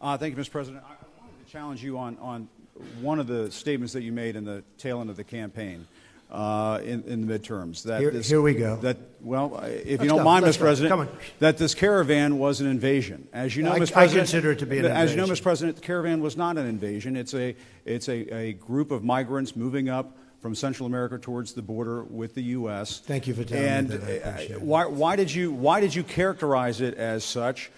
Thank you, Mr. President. I wanted to challenge you on one of the statements that you made in the tail end of the campaign in the midterms. Here we go. If you don't mind, Mr. President, that this caravan was an invasion. As you know, Mr. President, I consider it to be an invasion. As you know, Mr. President, the caravan was not an invasion. It's a group of migrants moving up from Central America towards the border with the U.S. Thank you for telling me that. I appreciate it. Why did you characterize it as such?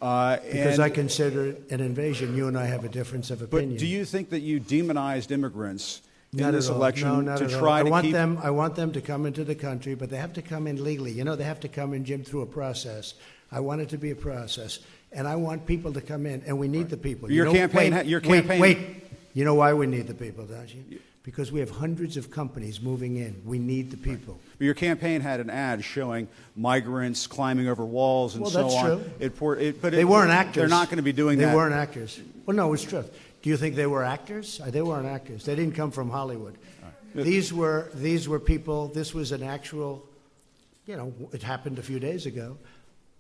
Because I consider it an invasion. You and I have a difference of opinion. But do you think that you demonized immigrants in Not this at all. election No, not to at all. try to keep? I want them to come into the country, but they have to come in legally. You know, they have to come in, Jim, through a process. I want it to be a process, and I want people to come in, and we need the people. Your campaign. Wait. You know why we need the people, don't you? Because we have hundreds of companies moving in. We need the people. Your campaign had an ad showing migrants climbing over walls and so on. Well, that's true. But they weren't actors. They're not going to be doing that. They weren't actors. Well, no, it's true. Do you think they were actors? They weren't actors. They didn't come from Hollywood. Right. These were people. This was an actual, it happened a few days ago.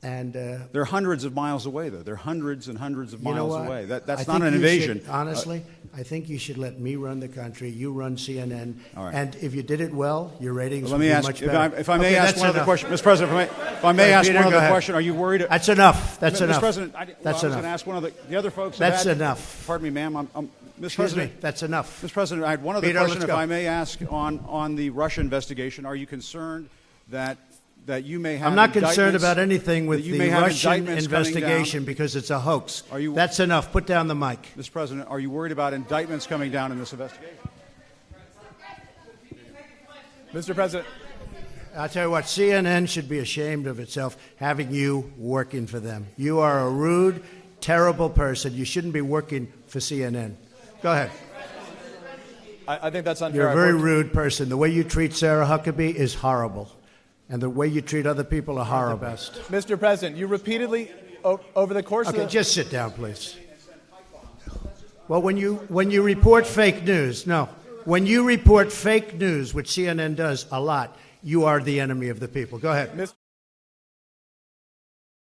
And they're hundreds of miles away, though. They're hundreds and hundreds of miles away. That's not an invasion. Honestly, I think you should let me run the country. You run CNN. All right. And if you did it well, your ratings would be much better. If I may ask one other question, Mr. President, if I may ask one other question, are you worried? That's enough. That's enough. Mr. President, I was going to ask one of the other folks. That's enough. Pardon me, ma'am. Mr. Excuse me. That's enough. Mr. President, I had one other question, if I may ask, on the Russia investigation. Are you concerned that you may have? I'm not concerned about anything with the Russian investigation because it's a hoax. That's enough. Put down the mic. Mr. President, are you worried about indictments coming down in this investigation? Mr. President. I'll tell you what, CNN should be ashamed of itself having you working for them. You are a rude, terrible person. You shouldn't be working for CNN. Go ahead. I think that's unfair. You're a very rude person. The way you treat Sarah Huckabee is horrible. And the way you treat other people are horrible. Mr. President, you repeatedly, over the course of the... Okay, just sit down, please. Well, when you report fake news, when you report fake news, which CNN does a lot, you are the enemy of the people. Go ahead.